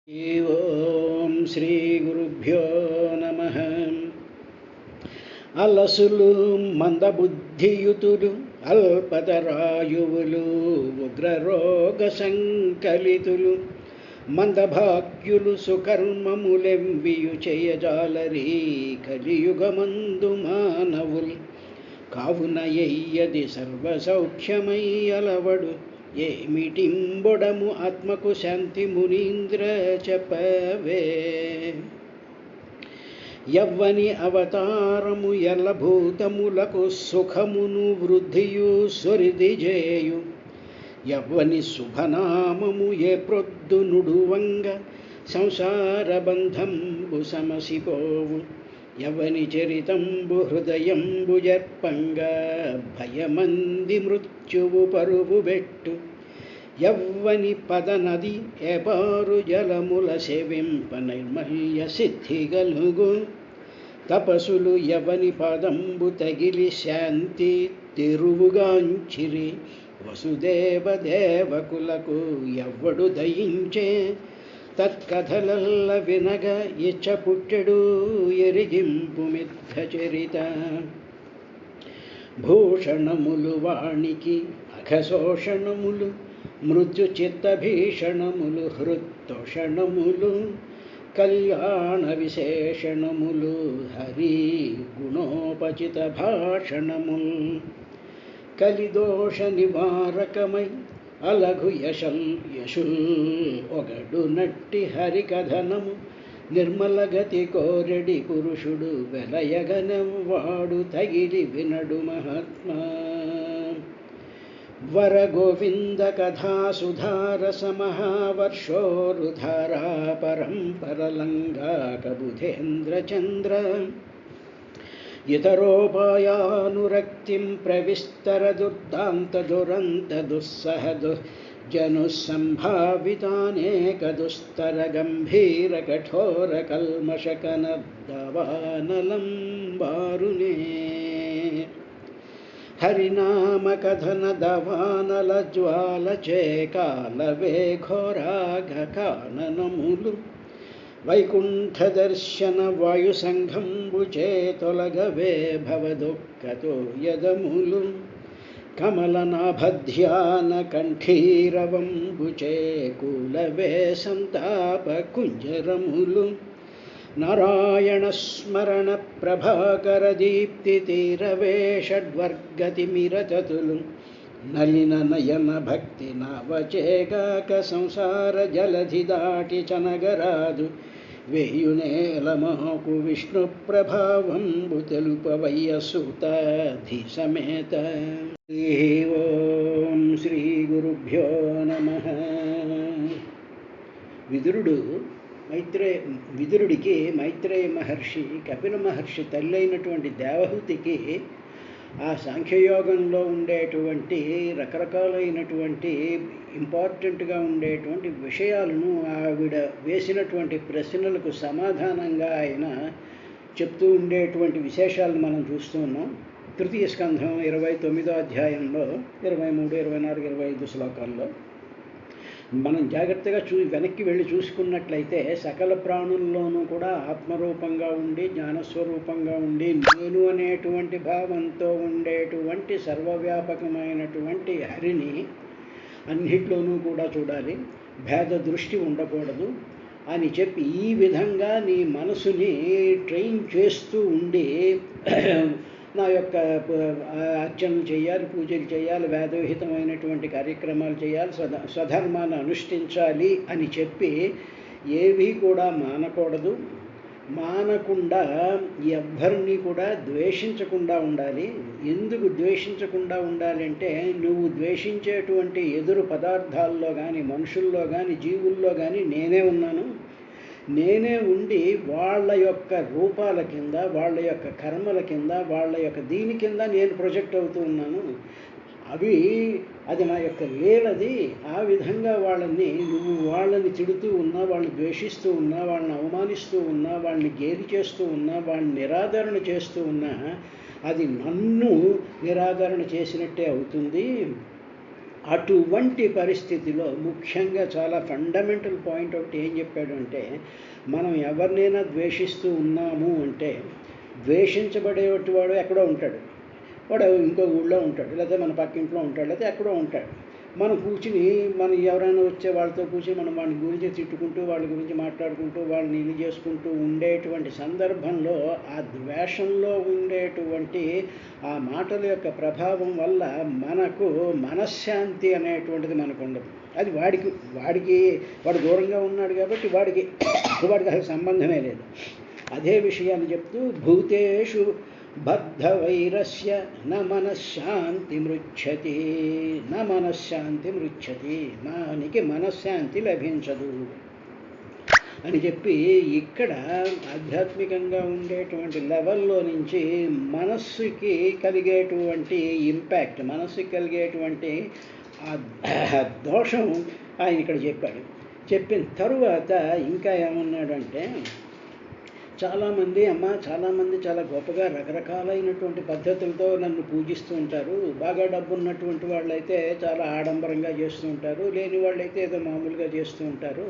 ఓం శ్రీ గురుభ్యో నమః. అలసులు మందబుద్ధియుతులు అల్పతరాయువులు ఉగ్రరోగ సంకలితులు మందభాగ్యులు సుకర్మములెంబియు చేయజాలరీ కలియుగమందు మానవులు. కావున ఎయ్యది సర్వసౌఖ్యమై అలవడు ఏమిటింబొడము ఆత్మకు శాంతి మునీంద్ర చెప్పవే. యవ్వని అవతారము ఎల్లభూతములకు సుఖమును వృద్ధియు సొరిది జేయు. యవ్వని శుభనామము ఏ ప్రొద్దు నుడువంగ సంసార బంధంబు సమసిపోవు. యవ్వని చరితంబు హృదయంబు జర్పంగా భయమంది మృత్యువు పరువు బెట్టు. యవ్వని పదనది ఏపారు జలముల సేవింప నైర్మల్య సిద్ధి గలుగు. తపసులు యవ్వని పదంబు తగిలి శాంతి తెరువుగాంచిరి. వసుదేవ దేవకులకు ఎవ్వడు దయించే తత్కథలల్ల వినగ ఇచ్చ పుట్టెడు ఎరిగింపు మిథ్య చరిత. భూషణములు వాణికి అఘశోషణములు మృత్యు చిత్త భీషణములు హృత్తోషణములు కళ్యాణ విశేషణములు హరి గుణోపచిత భాషణముల్. కలిదోష నివారకమై అలఘు యశుల్ ఒగడు నట్టి హరికథనము నిర్మలగతి కోరెడి పురుషుడు వెలయగనవాడు తగిలి వినడు మహాత్మా. వర గోవింద కథాసుధారస మహావర్షోరుధారా పరంపరలంగాక బుధేంద్ర చంద్ర. ఇతరోపాయానురక్తిం ప్రవిస్తర దుర్దాంత దురంత దుస్సహ జనుస్సంభావితానేక దుస్తర గంభీర కఠోర కల్మషకనద్దవానలం బారునే. హరినామ కథన దవానల జ్వాల చేకాలవే ఘోరాఘ కాననములు. వైకుంఠ దర్శన వాయు సంఘంబు చేతొలగవే భవదుఃఖతో యదములు. కమలనాభధ్యాన కంఠీరవంబు చేకూలవే సంతాప కుంజరములు. నారాయణ స్మరణ ప్రభాకర దీప్తి తీరవే షడ్వర్గతి మిరచతులు. నలిన నయన భక్తి నావచేగాక సంసార జలధి దాటి చనగరాదు. వేయునేల మాకు విష్ణు ప్రభావంబు తెలుపవయ్య సూతాధి సమేత. ఓం శ్రీ గురుభ్యో నమః. విదురుడికి మైత్రేయ మహర్షి కపిల మహర్షి తల్లి అయినటువంటి దేవహూతికి ఆ సాంఖ్యయోగంలో ఉండేటువంటి రకరకాలైనటువంటి ఇంపార్టెంట్గా ఉండేటువంటి విషయాలను ఆవిడ వేసినటువంటి ప్రశ్నలకు సమాధానంగా ఆయన చెప్తూ ఉండేటువంటి విశేషాలను మనం చూస్తూ ఉన్నాం. తృతీయ స్కంధం 29వ అధ్యాయంలో 23, 24, 25 శ్లోకాల్లో మనం జాగ్రత్తగా వెనక్కి వెళ్ళి చూసుకున్నట్లయితే సకల ప్రాణుల్లోనూ కూడా ఆత్మరూపంగా ఉండి జ్ఞానస్వరూపంగా ఉండి నేను అనేటువంటి భావంతో ఉండేటువంటి సర్వవ్యాపకమైనటువంటి హరిని అన్నిట్లోనూ కూడా చూడాలి, భేద దృష్టి ఉండకూడదు అని చెప్పి ఈ విధంగా నీ మనసుని ట్రైన్ చేస్తూ ఉండి నా యొక్క అర్చనలు చేయాలి, పూజలు చేయాలి, వేదవిహితమైనటువంటి కార్యక్రమాలు చేయాలి, స్వధర్మాన్ని అనుష్ఠించాలి అని చెప్పి ఏవి కూడా మానకూడదు. మానకుండా ఎవ్వరిని కూడా ద్వేషించకుండా ఉండాలి. ఎందుకు ద్వేషించకుండా ఉండాలంటే నువ్వు ద్వేషించేటువంటి ఎదురు పదార్థాల్లో కానీ మనుషుల్లో కానీ జీవుల్లో కానీ నేనే ఉన్నాను. నేనే ఉండి వాళ్ళ యొక్క రూపాల కింద, వాళ్ళ యొక్క కర్మల కింద, వాళ్ళ యొక్క దీని కింద నేను ప్రొజెక్ట్ అవుతూ ఉన్నాను. అది నా యొక్క లీలది. ఆ విధంగా వాళ్ళని తిడుతూ ఉన్నా, వాళ్ళని ద్వేషిస్తూ ఉన్నా, వాళ్ళని అవమానిస్తూ ఉన్నా, వాళ్ళని గేలి చేస్తూ ఉన్నా, వాళ్ళని నిరాదరణ చేస్తూ ఉన్నా అది నన్ను నిరాదరణ చేసినట్టే అవుతుంది. అటువంటి పరిస్థితిలో ముఖ్యంగా చాలా ఫండమెంటల్ పాయింట్ ఒకటి ఏం చెప్పాడు అంటే, మనం ఎవరినైనా ద్వేషిస్తూ ఉన్నాము అంటే ద్వేషించబడేవాడు ఎక్కడో ఉంటాడు, వాడు ఇంకో ఊళ్ళో ఉంటాడు, లేకపోతే మన పక్కింట్లో ఉంటాడు, లేకపోతే ఎక్కడో ఉంటాడు. మనం కూర్చుని మనం ఎవరైనా వచ్చే వాళ్ళతో కూర్చుని మనం వాళ్ళని గురించి తిట్టుకుంటూ వాళ్ళ గురించి మాట్లాడుకుంటూ వాళ్ళని ఇది చేసుకుంటూ ఉండేటువంటి సందర్భంలో ఆ ద్వేషంలో ఉండేటువంటి ఆ మాటల యొక్క ప్రభావం వల్ల మనకు మనశ్శాంతి అనేటువంటిది మనకు ఉండదు. అది వాడు దూరంగా ఉన్నాడు కాబట్టి వాడికి అసలు సంబంధమే లేదు. అదే విషయాన్ని చెప్తూ భూతేషు బద్ధవైరస్య న మనశ్శాంతి మృచ్చతి, మానికి మనశ్శాంతి లభించదు అని చెప్పి ఇక్కడ ఆధ్యాత్మికంగా ఉండేటువంటి లెవెల్లో నుంచి మనస్సుకి కలిగేటువంటి ఇంపాక్ట్, మనస్సుకి కలిగేటువంటి ఆ దోషం ఆయన ఇక్కడ చెప్పాడు. చెప్పిన తరువాత ఇంకా ఏమన్నాడంటే, చాలామంది చాలా గొప్పగా రకరకాలైనటువంటి పద్ధతులతో నన్ను పూజిస్తూ ఉంటారు. బాగా డబ్బు ఉన్నటువంటి వాళ్ళైతే చాలా ఆడంబరంగా చేస్తూ ఉంటారు, లేని వాళ్ళైతే ఏదో మామూలుగా చేస్తూ ఉంటారు.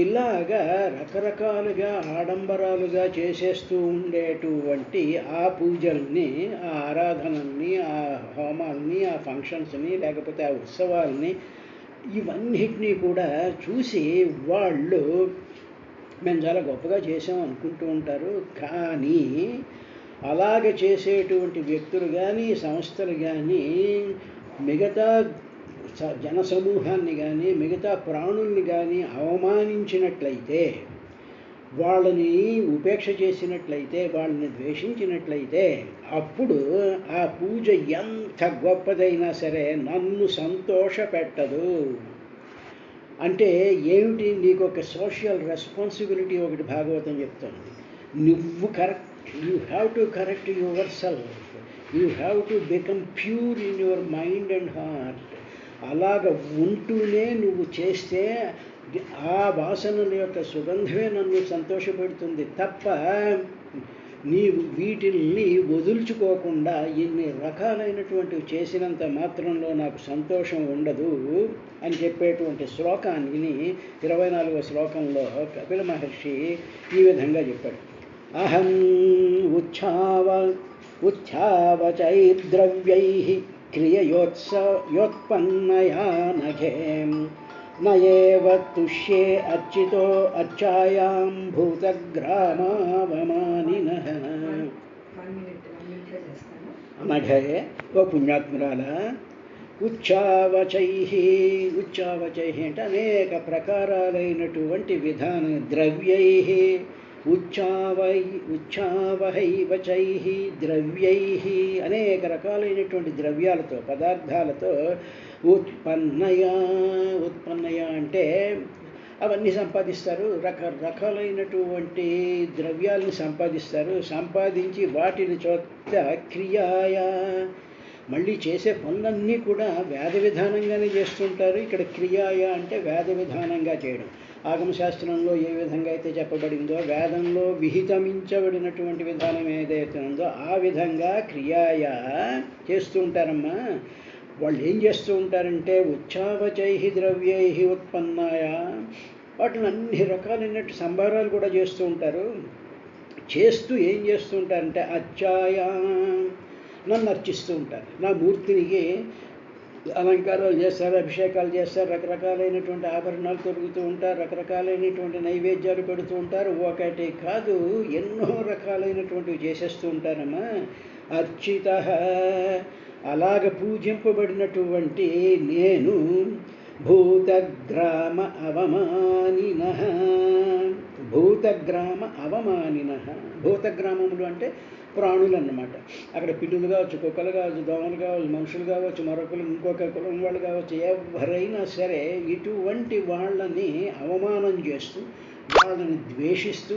ఇలాగా రకరకాలుగా ఆడంబరాలుగా చేసేస్తూ ఉండేటువంటి ఆ పూజల్ని, ఆ ఆరాధనల్ని, ఆ హోమాల్ని, ఆ ఫంక్షన్స్ని, లేకపోతే ఆ ఉత్సవాల్ని, ఇవన్నిటినీ కూడా చూసి వాళ్ళు మేము చాలా గొప్పగా చేసాం అనుకుంటూ ఉంటారు. కానీ అలాగ చేసేటువంటి వ్యక్తులు కానీ, సంస్థలు కానీ, మిగతా జనసమూహాన్ని కానీ, మిగతా ప్రాణుల్ని కానీ అవమానించినట్లయితే, వాళ్ళని ఉపేక్ష చేసినట్లయితే, వాళ్ళని ద్వేషించినట్లయితే, అప్పుడు ఆ పూజ ఎంత గొప్పదైనా సరే నన్ను సంతోషపెట్టదు. అంటే ఏమిటి? నీకు ఒక సోషల్ రెస్పాన్సిబిలిటీ ఒకటి భాగవతం చెప్తుంది. నువ్వు you have to correct your self, you have to become pure in your mind and heart. అలాగ ఉంటూనే నువ్వు చేస్తే ఆ వాసనల యొక్క సుగంధమే నన్ను సంతోషపెడుతుంది తప్ప నీవు వీటిల్ని వదులుచుకోకుండా ఇన్ని రకాలైనటువంటివి చేసినంత మాత్రంలో నాకు సంతోషం ఉండదు అని చెప్పేటువంటి శ్లోకాన్ని 24వ శ్లోకంలో కపిల మహర్షి ఈ విధంగా చెప్పాడు. అహం ఉచ్ఛావచైర్ద్రవ్యైః క్రియయోత్పన్నయా నఘే నయేవ తుష్యే అర్చితో అర్చాయాం భూతగ్రామావమానినః. అనఘే, ఓ పుణ్యాత్మురాల, ఉచ్చావచైః అంటే అనేక ప్రకారాలైనటువంటి విధాన ద్రవ్యైః, ఉచ్చావహైవచైః ద్రవ్యైః అనేక రకాలైనటువంటి ద్రవ్యాలతో, పదార్థాలతో ఉత్పన్నయా అంటే అవన్నీ సంపాదిస్తారు. రకరకాలైనటువంటి ద్రవ్యాలను సంపాదిస్తారు. సంపాదించి వాటిని చోట క్రియాయా, మళ్ళీ చేసే పనులన్నీ కూడా వేద విధానంగానే చేస్తుంటారు. ఇక్కడ క్రియాయ అంటే వేద విధానంగా చేయడం. ఆగమశాస్త్రంలో ఏ విధంగా అయితే చెప్పబడిందో, వేదంలో విహితమించబడినటువంటి విధానం ఏదైతే ఉందో ఆ విధంగా క్రియాయ చేస్తూ ఉంటారమ్మా. వాళ్ళు ఏం చేస్తూ ఉంటారంటే ఉచ్చావచైః ద్రవ్యైః ఉత్పన్నాయ, వాటిని అన్ని రకాలైనట్టు సంభారాలు కూడా చేస్తూ ఉంటారు. చేస్తూ ఏం చేస్తూ ఉంటారంటే అర్చాయా, నన్ను అర్చిస్తూ ఉంటారు. నా మూర్తికి అలంకారాలు చేస్తారు, అభిషేకాలు చేస్తారు, రకరకాలైనటువంటి ఆభరణాలు తొలుగుతూ ఉంటారు, రకరకాలైనటువంటి నైవేద్యాలు పెడుతూ ఉంటారు. ఒకటి కాదు, ఎన్నో రకాలైనటువంటివి చేసేస్తూ ఉంటారమ్మా. అర్చిత, అలాగ పూజింపబడినటువంటి నేను భూతగ్రామ అవమానినః. భూతగ్రామములు అంటే ప్రాణులు అన్నమాట. అక్కడ పిల్లులు కావచ్చు, కుక్కలు కావచ్చు, దోమలు కావచ్చు, మనుషులు కావచ్చు, మరొకరు ఇంకొక కులం వాళ్ళు కావచ్చు, ఎవరైనా సరే ఇటువంటి వాళ్ళని అవమానం చేస్తూ, వాళ్ళని ద్వేషిస్తూ,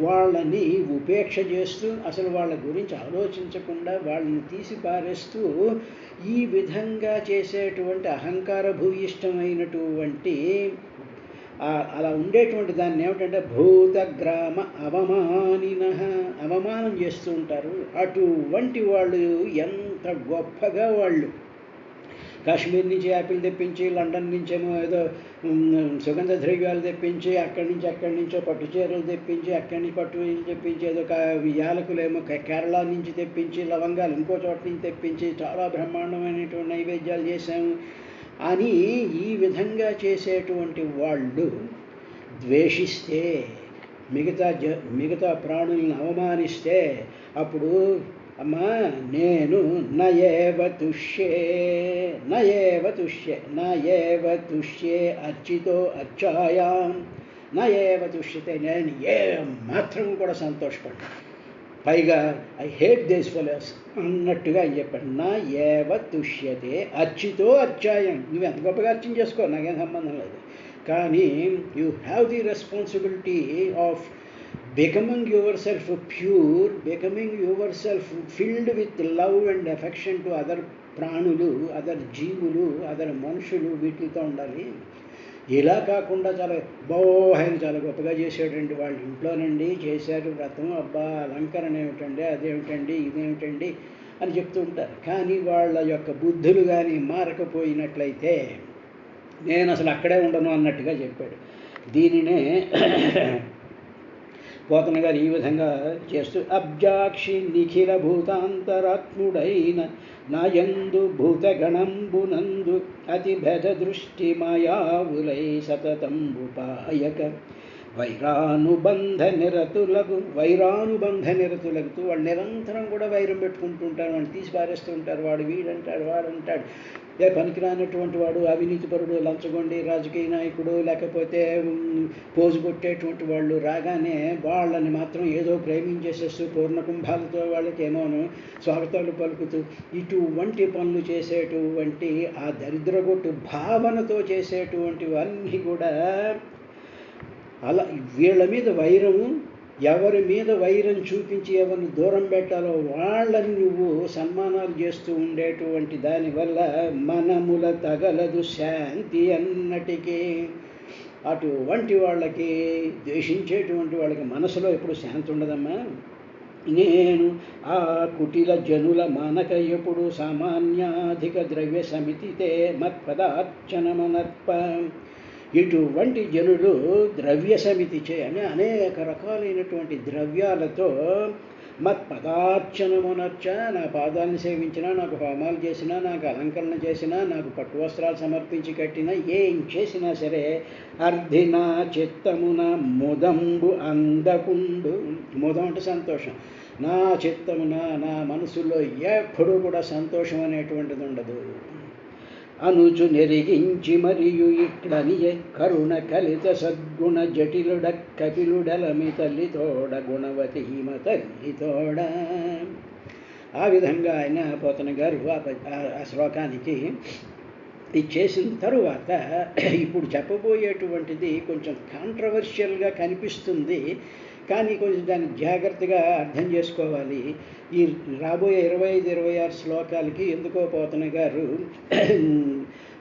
వాళ్ళని ఉపేక్ష చేస్తూ, అసలు వాళ్ళ గురించి ఆలోచించకుండా వాళ్ళని తీసి పారేస్తూ, ఈ విధంగా చేసేటువంటి అహంకార భూయిష్టమైనటువంటి అలా ఉండేటువంటి దాన్ని ఏమిటంటే భూతగ్రామ అవమానినః, అవమానం చేస్తూ ఉంటారు. అటువంటి వాళ్ళు ఎంత గొప్పగా వాళ్ళు కాశ్మీర్ నుంచి యాపిల్ తెప్పించి, లండన్ నుంచేమో ఏదో సుగంధ ద్రవ్యాలు తెప్పించి, అక్కడి నుంచో పట్టు చీరలు తెప్పించి, అక్కడి నుంచి పట్టు తెప్పించి, ఏదో యాలకులేమో కేరళ నుంచి తెప్పించి, లవంగాలు ఇంకో చోట నుంచి తెప్పించి చాలా బ్రహ్మాండమైనటువంటి నైవేద్యాలు చేశాము అని ఈ విధంగా చేసేటువంటి వాళ్ళు ద్వేషిస్తే, మిగతా ప్రాణులను అవమానిస్తే అప్పుడు అమ్మా నేను నయేవ తుష్యే అర్చితో అర్చాయాం నయేవ తుష్యతే, నేను ఏ మాత్రం కూడా సంతోషపడ్డా, పైగా ఐ హేట్ దేస్ ఫెలోస్ అన్నట్టుగా అని చెప్పాడు. నా ఏవ తుష్యతే అర్చితో అర్చాయం, నువ్వు ఎంత గొప్పగా అర్చన చేసుకో, నాకేం సంబంధం లేదు, కానీ you have the responsibility of becoming yourself pure, becoming yourself filled with love and affection to other ప్రాణులు, అదర్ జీవులు, అదర్ మనుషులు, వీటితో ఉండాలి. ఇలా కాకుండా చాలా గొప్పగా చేసేటండి వాళ్ళ ఇంట్లోనండి, చేశారు వ్రతం, అబ్బా అలంకరణ ఏమిటండి, అదేమిటండి, ఇదేమిటండి అని చెప్తూ ఉంటారు. కానీ వాళ్ళ యొక్క బుద్ధులు కానీ మారకపోయినట్లయితే నేను అసలు అక్కడే ఉండను అన్నట్టుగా చెప్పాడు. దీనినే పోతన గారు ఈ విధంగా చేస్తూ అబ్జాక్షి నిఖిల భూతాంతరాత్ముడైన నాయందు భూతగణంబునందు అతి భేద దృష్టి మాయావులై సతతంబుపాయక వైరానుబంధ నిరతులకు వాళ్ళు నిరంతరం కూడా వైరం పెట్టుకుంటుంటారు, వాడిని తీసి పారేస్తూ ఉంటారు, వాడు వీడంటాడు, వాడంటాడు, పనికిరానటువంటి వాడు, అవినీతిపరుడు, లంచగొండి, రాజకీయ నాయకుడు, లేకపోతే పోజు కొట్టేటువంటి వాళ్ళు రాగానే వాళ్ళని మాత్రం ఏదో ప్రేమించేసేస్తూ పూర్ణకుంభాలతో వాళ్ళకేమోను స్వాగతాలు పలుకుతూ ఇటువంటి పనులు చేసేటువంటి ఆ దరిద్రగొట్టు భావనతో చేసేటువంటివన్నీ కూడా అలా వీళ్ళ మీద వైరము, ఎవరి మీద వైరం చూపించి ఎవరిని దూరం పెట్టాలో వాళ్ళని నువ్వు సన్మానాలు చేస్తూ ఉండేటువంటి దానివల్ల మనముల తగలదు శాంతి అన్నటికీ. అటువంటి వాళ్ళకి, ద్వేషించేటువంటి వాళ్ళకి మనసులో ఎప్పుడు శాంతి ఉండదమ్మా. నేను ఆ కుటిల జనుల మానక ఎప్పుడు సామాన్యాధిక ద్రవ్య సమితితే మత్పదార్చనమనర్ప. ఇటువంటి జనులు ద్రవ్య సమితి చేయని అనేక రకాలైనటువంటి ద్రవ్యాలతో మత్పదార్చనమునర్చ, నా పాదాలను సేవించినా, నాకు హోమాలు చేసినా, నాకు అలంకరణ చేసినా, నాకు పట్టు వస్త్రాలు సమర్పించి కట్టినా, ఏం చేసినా సరే అర్ధినా చిత్తమున ముదంబు అందకుండు. ముదం అంటే సంతోషం. నా చిత్తమున, నా మనసులో ఎప్పుడూ కూడా సంతోషం అనేటువంటిది ఉండదు. అనుచు నెరిగించి మరియు ఇట్లనియ కరుణ కలిత సద్గుణ జటిలుడ కపిలుడలమి తల్లితోడ గుణవతి హిమ తల్లితోడ. ఆ విధంగా ఆయన పోతన గారు ఆ శ్లోకానికి ఇది చేసిన తరువాత ఇప్పుడు చెప్పబోయేటువంటిది కొంచెం కాంట్రవర్షియల్గా కనిపిస్తుంది, కానీ కొంచెం దాన్ని జాగ్రత్తగా అర్థం చేసుకోవాలి. ఈ రాబోయే 25-26 శ్లోకాలకి ఎందుకో పోతన గారు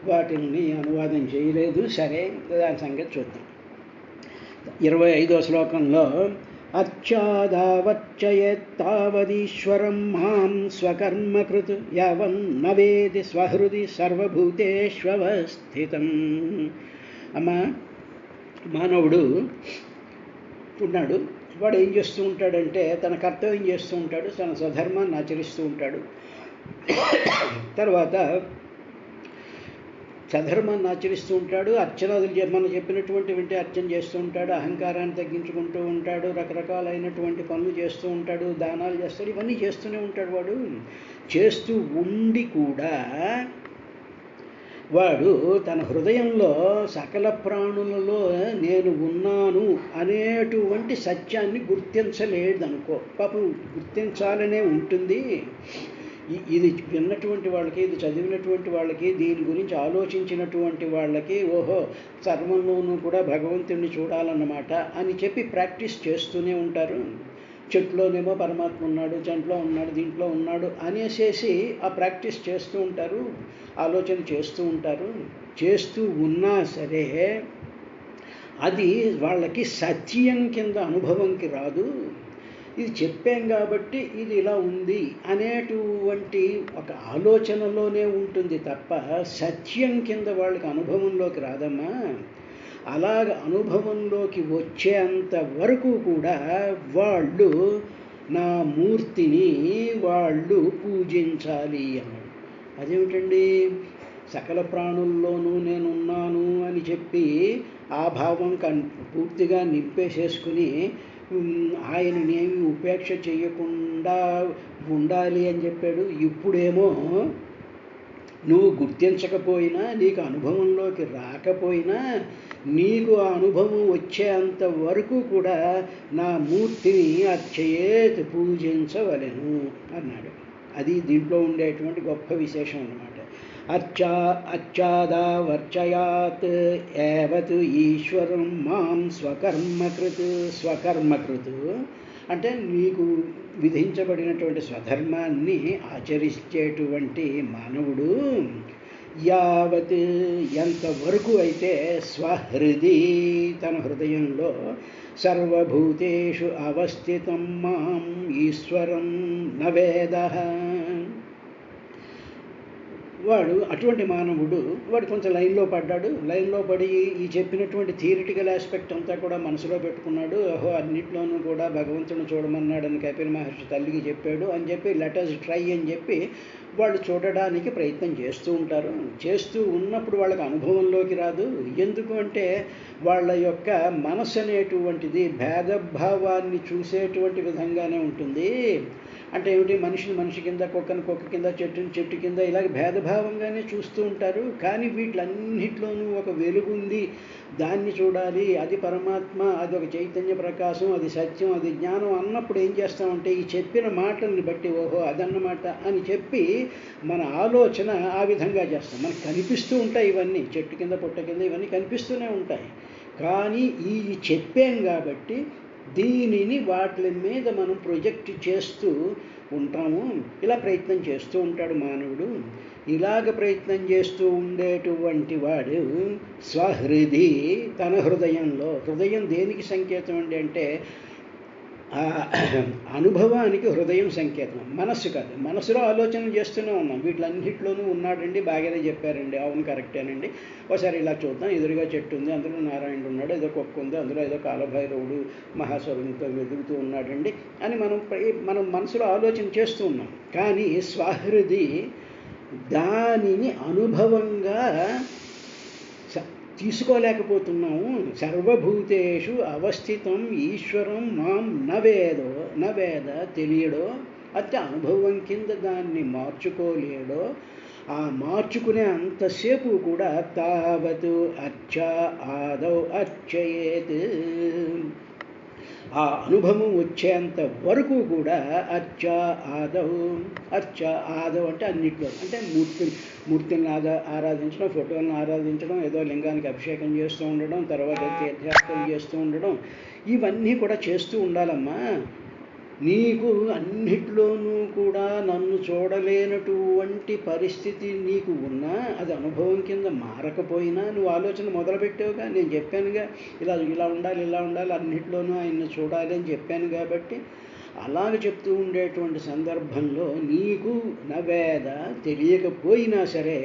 వాటిని అనువాదం చేయలేదు. సరే, దాని సంగతి చూద్దాం. 25వ శ్లోకంలో అర్చాదావచ్చయేత్తావదీశ్వరం మాం స్వకర్మకృత్ యావన్నవేది స్వహృది సర్వభూతేష్వస్థితం. అమ్మా, మానవుడు ఉన్నాడు, వాడు ఏం చేస్తూ ఉంటాడంటే తన కర్తవ్యం చేస్తూ ఉంటాడు, తన స్వధర్మాన్ని ఆచరిస్తూ ఉంటాడు. తర్వాత స్వధర్మాన్ని ఆచరిస్తూ ఉంటాడు, అర్చనాదులు మనం చెప్పినటువంటి అర్చన చేస్తూ ఉంటాడు, అహంకారాన్ని తగ్గించుకుంటూ ఉంటాడు, రకరకాలైనటువంటి పనులు చేస్తూ ఉంటాడు, దానాలు చేస్తాడు, ఇవన్నీ చేస్తూనే ఉంటాడు. వాడు చేస్తూ ఉండి కూడా వాడు తన హృదయంలో సకల ప్రాణులలో నేను ఉన్నాను అనేటువంటి సత్యాన్ని గుర్తించలేదనుకో. పాపం గుర్తించాలనే ఉంటుంది. ఇది విన్నటువంటి వాళ్ళకి, ఇది చదివినటువంటి వాళ్ళకి, దీని గురించి ఆలోచించినటువంటి వాళ్ళకి ఓహో సర్వంలోనూ కూడా భగవంతుడిని చూడాలన్నమాట అని చెప్పి ప్రాక్టీస్ చేస్తూనే ఉంటారు. చెట్లోనేమో పరమాత్మ ఉన్నాడు, చెంట్లో ఉన్నాడు, దీంట్లో ఉన్నాడు అనేసేసి ఆ ప్రాక్టీస్ చేస్తూ ఉంటారు, ఆలోచన చేస్తూ ఉంటారు. చేస్తూ ఉన్నా సరే అది వాళ్ళకి సత్యం కింద అనుభవంకి రాదు. ఇది చెప్పాం కాబట్టి ఇది ఇలా ఉంది అనేటువంటి ఒక ఆలోచనలోనే ఉంటుంది తప్ప సత్యం కింద వాళ్ళకి అనుభవంలోకి రాదమ్మా. అలాగ అనుభవంలోకి వచ్చేంత వరకు కూడా వాళ్ళు నా మూర్తిని వాళ్ళు పూజించాలి అన్నాడు. అదేమిటండి, సకల ప్రాణుల్లోనూ నేనున్నాను అని చెప్పి ఆ భావం పూర్తిగా నింపేసేసుకుని ఆయనని ఏమి ఉపేక్ష చేయకుండా ఉండాలి అని చెప్పాడు. ఇప్పుడేమో నువ్వు గుర్తించకపోయినా, నీకు అనుభవంలోకి రాకపోయినా, నీకు ఆ అనుభవం వచ్చేంత వరకు కూడా నా మూర్తిని అర్చయేత్ పూజించవలెను అన్నాడు. అది దీంట్లో ఉండేటువంటి గొప్ప విశేషం అన్నమాట. అర్చాదావర్చయాత్ ఏవత్ ఈశ్వరం మాం స్వకర్మకృత్ అంటే నీకు విధించబడినటువంటి స్వధర్మాన్ని ఆచరించేటువంటి మానవుడు యావత్ ఎంతవరకు అయితే స్వహృది తన హృదయంలో సర్వభూతేషు అవస్థితం మాం ఈశ్వరం నవేదః, వాడు అటువంటి మానవుడు వాడు కొంచెం లైన్లో పడ్డాడు. లైన్లో పడి ఈ చెప్పినటువంటి థియరిటికల్ ఆస్పెక్ట్ అంతా కూడా మనసులో పెట్టుకున్నాడు. ఓహో, అన్నిట్లోనూ కూడా భగవంతుని చూడమన్నాడని కపిల మహర్షి తల్లికి చెప్పాడు అని చెప్పి లెట్ అస్ ట్రై అని చెప్పి వాళ్ళు చూడడానికి ప్రయత్నం చేస్తూ ఉంటారు. చేస్తూ ఉన్నప్పుడు వాళ్ళకి అనుభవంలోకి రాదు. ఎందుకు అంటే వాళ్ళ యొక్క మనసు అనేటువంటిది భేదభావాన్ని చూసేటువంటి విధంగానే ఉంటుంది. అంటే ఏమిటి, మనిషిని మనిషి కింద, కుక్కని కుక్క కింద, చెట్టుని చెట్టు కింద ఇలాగ భేదభావంగానే చూస్తూ ఉంటారు. కానీ వీటిలన్నిటిలోనూ ఒక వెలుగుంది, దాన్ని చూడాలి, అది పరమాత్మ, అది ఒక చైతన్య ప్రకాశం, అది సత్యం, అది జ్ఞానం అన్నప్పుడు ఏం చేస్తామంటే ఈ చెప్పిన మాటల్ని బట్టి ఓహో అదన్నమాట అని చెప్పి మన ఆలోచన ఆ విధంగా చేస్తాం. మనకు కనిపిస్తూ ఉంటాయి ఇవన్నీ, చెట్టు కింద పుట్ట కింద ఇవన్నీ కనిపిస్తూనే ఉంటాయి. కానీ ఈ చెప్పాం కాబట్టి దీనిని వాటి మీద మనం ప్రొజెక్ట్ చేస్తూ ఉంటాము. ఇలా ప్రయత్నం చేస్తూ ఉంటాడు మానవుడు. ఇలాగ ప్రయత్నం చేస్తూ ఉండేటువంటి వాడు స్వహృది తన హృదయంలో, హృదయం దేనికి సంకేతం అండి అంటే అనుభవానికి హృదయం సంకేతం, మనస్సు కాదు. మనసులో ఆలోచన చేస్తూనే ఉన్నాం, వీటిలన్నింటిలోనూ ఉన్నాడండి, బాగానే చెప్పారండి, అవును కరెక్టేనండి, ఒకసారి ఇలా చూద్దాం, ఎదురుగా చెట్టు ఉంది, అందులో నారాయణుడు ఉన్నాడు, ఏదో కుక్క ఉంది, అందులో ఏదో కాలభైరవుడు మహాస్వరంతో వెతుకుతూ ఉన్నాడండి అని మనం మనసులో ఆలోచన చేస్తూ ఉన్నాం. కానీ స్వహృది దానిని అనుభవంగా తీసుకోలేకపోతున్నాము. సర్వభూతేషు అవస్థితం ఈశ్వరం మాం నవేద తెలియడో, అంటే అనుభవం కింద దాన్ని మార్చుకోలేడో, ఆ మార్చుకునే అంతసేపు కూడా తావత్ ఆదౌ అర్చయేత్, ఆ అనుభవం వచ్చేంత వరకు కూడా ఆదౌ అంటే అన్నిట్లో, అంటే మూర్తిని ఆరాధించడం, ఫోటోలను ఆరాధించడం, ఏదో లింగానికి అభిషేకం చేస్తూ ఉండడం, తర్వాత తీర్థయాత్రలు చేస్తూ ఉండడం, ఇవన్నీ కూడా చేస్తూ ఉండాలమ్మా. నీకు అన్నిట్లోనూ కూడా నన్ను చూడలేనటువంటి పరిస్థితి నీకు ఉన్నా, అది అనుభవం కింద మారకపోయినా నువ్వు ఆలోచన మొదలుపెట్టావుగా, నేను చెప్పానుగా ఇలా ఉండాలి, అన్నిట్లోనూ ఆయన్ని చూడాలి అని చెప్పాను. కాబట్టి అలాగ చెప్తూ ఉండేటువంటి సందర్భంలో నీకు నవేద తెలియకపోయినా సరే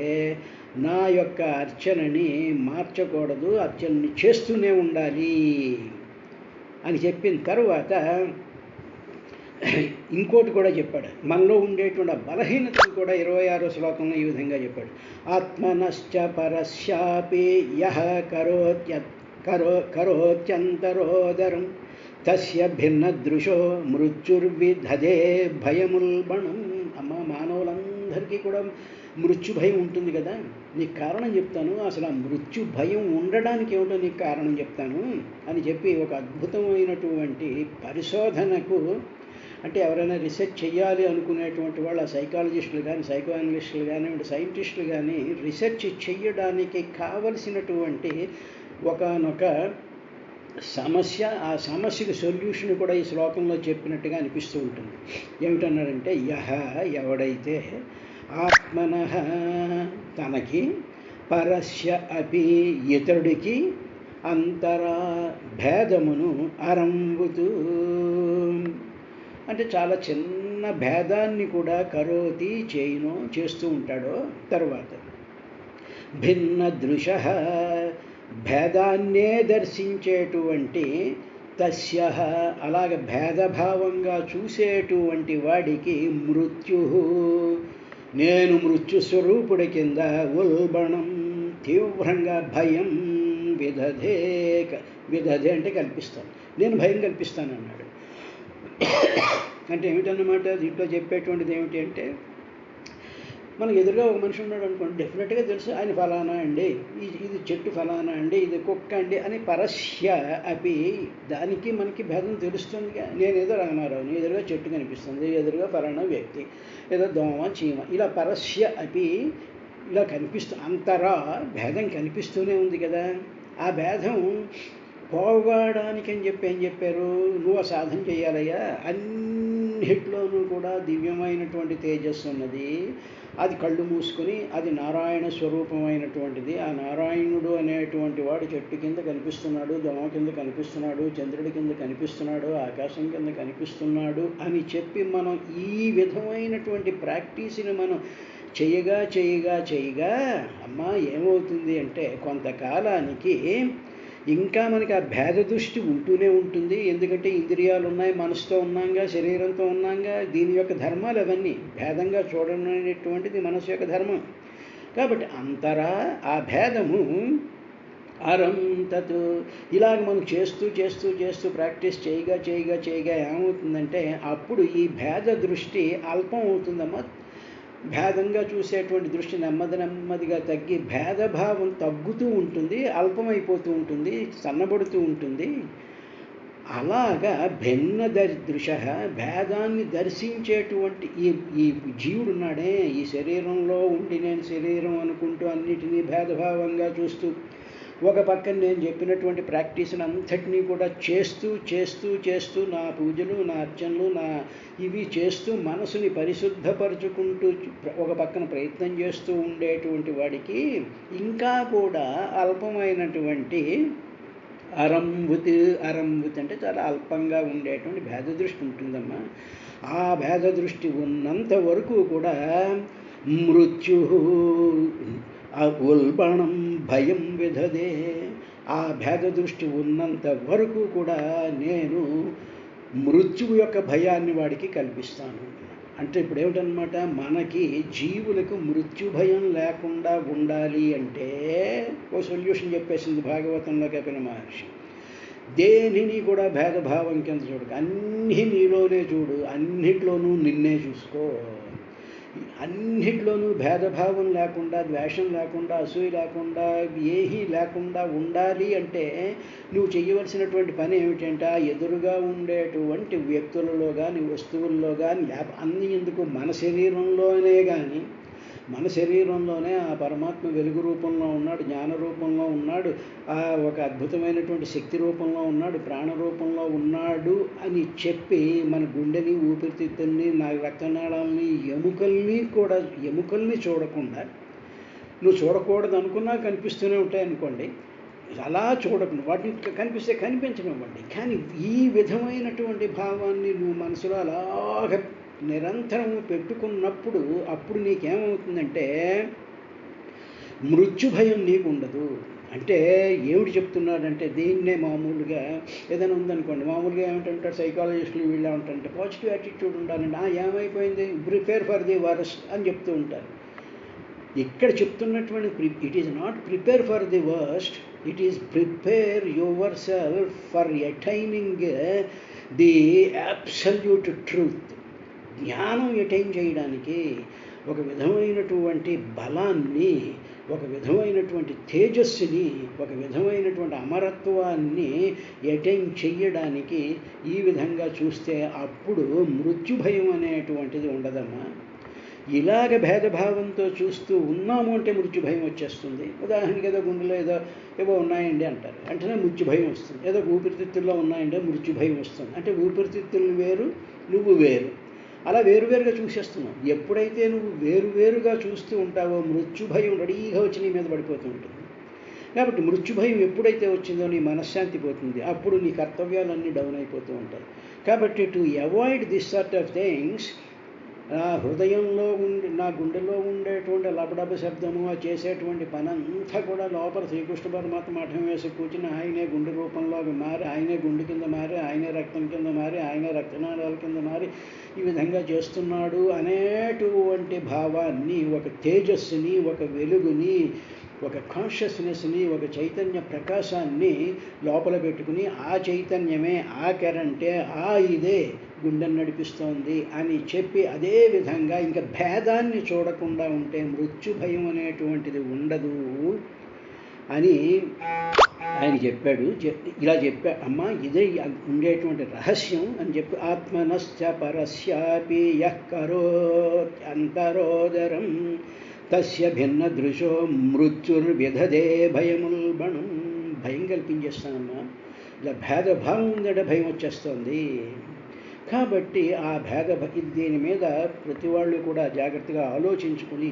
నా యొక్క అర్చనని మార్చకూడదు, అర్చనని చేస్తూనే ఉండాలి అని చెప్పిన తర్వాత ఇంకోటి కూడా చెప్పాడు. మనలో ఉండేటువంటి బలహీనతను కూడా 26వ శ్లోకంలో ఈ విధంగా చెప్పాడు. ఆత్మనశ్చ పరస్యాపి యః కరోత్యంతరోదరం తస్య భిన్నదృశో మృత్యుర్విధదే భయముల్బణం. అమ్మ, మానవులందరికీ కూడా మృత్యు భయం ఉంటుంది కదా. నీకు కారణం చెప్తాను, అసలు ఆ మృత్యు భయం ఉండడానికి ఏమిటో నీకు కారణం చెప్తాను అని చెప్పి ఒక అద్భుతమైనటువంటి పరిశోధనకు, అంటే ఎవరైనా రీసెర్చ్ చేయాలి అనుకునేటువంటి వాళ్ళ సైకాలజిస్టులు కానీ, సైకో అనలిస్టులు కానీ, సైంటిస్టులు కానీ రీసెర్చ్ చేయడానికి కావలసినటువంటి ఒకనొక సమస్య, ఆ సమస్యకు సొల్యూషన్ కూడా ఈ శ్లోకంలో చెప్పినట్టుగా అనిపిస్తూ ఉంటుంది. ఏమిటన్నారంటే ఎవడైతే ఆత్మనః తనకి, పరస్య అపి ఇతరుడికి, అంతరా భేదమును అరంబుతూ అంటే చాలా చిన్న భేదాన్ని కూడా కరోతి చేయును చేస్తూ ఉంటాడో. తర్వాత భిన్న దృశ భేదాన్నే దర్శించేటువంటి తస్య అలాగ భేదభావంగా చూసేటువంటి వాడికి మృత్యు నేను మృత్యుస్వరూపుడి కింద ఉల్బణం తీవ్రంగా భయం విదధే విదధే అంటే కల్పిస్తాను, నేను భయం కల్పిస్తాను అన్నాడు. అంటే ఏమిటన్నమాట దీంట్లో చెప్పేటువంటిది ఏమిటి అంటే, మనకు ఎదురుగా ఒక మనిషి ఉన్నాడు అనుకోండి, డెఫినెట్గా తెలుసు ఆయన ఫలానా అండి, ఇది చెట్టు ఫలానా అండి, ఇది కుక్క అండి అని పరస్య అపి దానికి మనకి భేదం తెలుస్తుందిగా. నేనేదో రామారావుని, ఎదురుగా చెట్టు కనిపిస్తుంది, ఎదురుగా ఫలానా వ్యక్తి, ఏదో దోమ చీమ, ఇలా పరస్య అపి ఇలా అంతరా భేదం కనిపిస్తూనే ఉంది కదా. ఆ భేదం పోగడానికి అని చెప్పి ఏం చెప్పారు, నువ్వు సాధన చేయాలయ్యా. అన్నిట్లోనూ కూడా దివ్యమైనటువంటి తేజస్సు ఉన్నది, అది కళ్ళు మూసుకొని అది నారాయణ స్వరూపమైనటువంటిది. ఆ నారాయణుడు అనేటువంటి వాడు చెట్టు కింద కనిపిస్తున్నాడు, దోమ కింద కనిపిస్తున్నాడు, చంద్రుడి కింద కనిపిస్తున్నాడు, ఆకాశం కింద కనిపిస్తున్నాడు అని చెప్పి మనం ఈ విధమైనటువంటి ప్రాక్టీస్ని మనం చేయగా చేయగా చేయగా అమ్మా ఏమవుతుంది అంటే కొంతకాలానికి ఇంకా మనకి ఆ భేద దృష్టి ఉంటూనే ఉంటుంది. ఎందుకంటే ఇంద్రియాలు ఉన్నాయి, మనసుతో ఉన్నాంగా, శరీరంతో ఉన్నాంగా, దీని యొక్క ధర్మాలు అవన్నీ భేదంగా చూడనేటువంటిది మనసు యొక్క ధర్మం. కాబట్టి అంతరా ఆ భేదము అరంతతు ఇలాగ మనం చేస్తూ చేస్తూ చేస్తూ ప్రాక్టీస్ చేయగా చేయగా చేయగా ఏమవుతుందంటే అప్పుడు ఈ భేద దృష్టి అల్పం అవుతుందమ్మా. భేదంగా చూసేటువంటి దృష్టి నెమ్మది నెమ్మదిగా తగ్గి భేదభావం తగ్గుతూ ఉంటుంది, అల్పమైపోతూ ఉంటుంది, సన్నబడుతూ ఉంటుంది. అలాగా భిన్న దృశ భేదాన్ని దర్శించేటువంటి ఈ జీవుడున్నాడే, ఈ శరీరంలో ఉండి నేను శరీరం అనుకుంటూ అన్నిటినీ భేదభావంగా చూస్తూ ఒక పక్కన నేను చెప్పినటువంటి ప్రాక్టీస్ని అంతటినీ కూడా చేస్తూ చేస్తూ చేస్తూ నా పూజలు, నా అర్చనలు, నా ఇవి చేస్తూ మనసుని పరిశుద్ధపరుచుకుంటూ ఒక పక్కన ప్రయత్నం చేస్తూ ఉండేటువంటి వాడికి ఇంకా కూడా అల్పమైనటువంటి అరంభుతి అంటే చాలా అల్పంగా ఉండేటువంటి భేద దృష్టి ఉంటుందమ్మా. ఆ భేద దృష్టి ఉన్నంత వరకు కూడా మృత్యు ఉల్బణం భయం విధదే ఆ భేద దృష్టి ఉన్నంత వరకు కూడా నేను మృత్యువు యొక్క భయాన్ని వాడికి కల్పిస్తాను. అంటే ఇప్పుడు ఏమిటనమాట, మనకి జీవులకు మృత్యు భయం లేకుండా ఉండాలి అంటే ఓ సొల్యూషన్ చెప్పేసింది భాగవతంలో కపిల మహర్షి. దేనిని కూడా భేదభావం కింద చూడక అన్నీ నీలోనే చూడు, అన్నిట్లోనూ నిన్నే చూసుకో. అన్నిట్లోనూ భేదభావం లేకుండా, ద్వేషం లేకుండా, అసూయ లేకుండా, ఏమీ లేకుండా ఉండాలి అంటే నువ్వు చేయవలసినటువంటి పని ఏమిటంటే ఎదురుగా ఉండేటువంటి వ్యక్తులలో కానీ, వస్తువుల్లో కానీ, అన్ని ఎందుకు మన శరీరంలోనే కానీ, మన శరీరంలోనే ఆ పరమాత్మ వెలుగు రూపంలో ఉన్నాడు, జ్ఞాన రూపంలో ఉన్నాడు, ఆ ఒక అద్భుతమైనటువంటి శక్తి రూపంలో ఉన్నాడు, ప్రాణ రూపంలో ఉన్నాడు అని చెప్పి మన గుండెని, ఊపిరితిత్తుల్ని, నా రక్తనాళాలని, ఎముకల్ని చూడకుండా, నువ్వు చూడకూడదు అనుకున్నా కనిపిస్తూనే ఉంటాయి అనుకోండి, అలా చూడకుండా వాటిని కనిపిస్తే కనిపించనివ్వండి. కానీ ఈ విధమైనటువంటి భావాన్ని నువ్వు మనసులో అలాగ నిరంతరము పెట్టుకున్నప్పుడు అప్పుడు నీకేమవుతుందంటే మృత్యు భయం నీకు ఉండదు. అంటే ఏమిటి చెప్తున్నాడంటే దీన్నే మామూలుగా ఏదైనా ఉందనుకోండి, మామూలుగా ఏమిటంటారు సైకాలజిస్టులు వీళ్ళు ఏమిటంటే పాజిటివ్ యాటిట్యూడ్ ఉండాలండి. ఏమైపోయింది, ప్రిపేర్ ఫర్ ది వర్స్ట్ అని చెప్తూ ఉంటారు. ఇక్కడ చెప్తున్నటువంటి it is not prepare for the worst, it is prepare your self for attaining the absolute truth. జ్ఞానం అటైన్ చేయడానికి ఒక విధమైనటువంటి బలాన్ని, ఒక విధమైనటువంటి తేజస్సుని, ఒక విధమైనటువంటి అమరత్వాన్ని అటైన్ చెయ్యడానికి ఈ విధంగా చూస్తే అప్పుడు మృత్యుభయం అనేటువంటిది ఉండదమ్మా. ఇలాగ భేదభావంతో చూస్తూ ఉన్నాము అంటే మృత్యుభయం వచ్చేస్తుంది. ఉదాహరణకి ఏదో గుండెలో ఏవో ఉన్నాయండి అంటారు, వెంటనే మృత్యుభయం వస్తుంది. ఏదో ఊపిరితిత్తుల్లో ఉన్నాయంటే మృత్యుభయం వస్తుంది. అంటే ఊపిరితిత్తులు వేరు, నువ్వు వేరు, అలా వేరువేరుగా చూసేస్తున్నావు. ఎప్పుడైతే నువ్వు వేరువేరుగా చూస్తూ ఉంటావో మృత్యుభయం రెడీగా వచ్చి నీ మీద పడిపోతూ ఉంటుంది. కాబట్టి మృత్యుభయం ఎప్పుడైతే వచ్చిందో నీ మనశ్శాంతి పోతుంది, అప్పుడు నీ కర్తవ్యాలన్నీ డౌన్ అయిపోతూ ఉంటాయి. కాబట్టి to avoid this sort of things, నా హృదయంలో నా గుండెలో ఉండేటువంటి లబడబ శబ్దము, ఆ చేసేటువంటి పని అంతా కూడా లోపల శ్రీకృష్ణ పరమాత్మ మఠం వేసి కూర్చుని ఆయనే గుండె రూపంలోకి మారి, ఆయనే గుండె కింద మారి, ఆయనే రక్తం కింద మారి, ఆయనే రక్తనాళాల కింద మారి ఈ విధంగా చేస్తున్నాడు అనేటువంటి భావాన్ని, ఒక తేజస్సుని, ఒక వెలుగుని, ఒక కాన్షియస్నెస్ని, ఒక చైతన్య ప్రకాశాన్ని లోపల పెట్టుకుని ఆ చైతన్యమే, ఆ కరెంటే, ఆ ఇదే గుండెను నడిపిస్తోంది అని చెప్పి, అదే విధంగా ఇంకా భేదాన్ని చూడకుండా ఉంటే మృత్యు భయం అనేటువంటిది ఉండదు అని ఆయన చెప్పాడు. ఇలా చెప్పా అమ్మా, ఇదే ఉండేటువంటి రహస్యం అని చెప్పి, ఆత్మనశ్చ పరస్యాపి యః కరోత్యంతరోదరం తస్య భిన్న దృశో మృత్యుర్విధదే భయముల్బణం. భయం కల్పించేస్తానమ్మా, ఇలా భేదభావం ఉందంటే భయం వచ్చేస్తుంది. కాబట్టి ఆ దీని మీద ప్రతి వాళ్ళు కూడా జాగ్రత్తగా ఆలోచించుకుని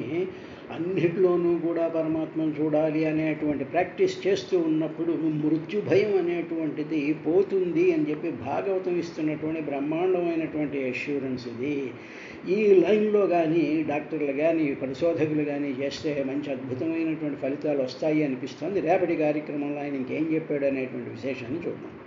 అన్నిటిలోనూ కూడా పరమాత్మను చూడాలి అనేటువంటి ప్రాక్టీస్ చేస్తూ ఉన్నప్పుడు మృత్యు భయం అనేటువంటిది పోతుంది అని చెప్పి భాగవతం ఇస్తున్నటువంటి బ్రహ్మాండమైనటువంటి అష్యూరెన్స్ ఇది. ఈ లైన్లో కానీ డాక్టర్లు కానీ పరిశోధకులు కానీ చేస్తే మంచి అద్భుతమైనటువంటి ఫలితాలు వస్తాయి అనిపిస్తుంది. రేపటి కార్యక్రమంలో ఆయన ఇంకేం చెప్పాడు అనేటువంటి విశేషాన్ని చూద్దాం.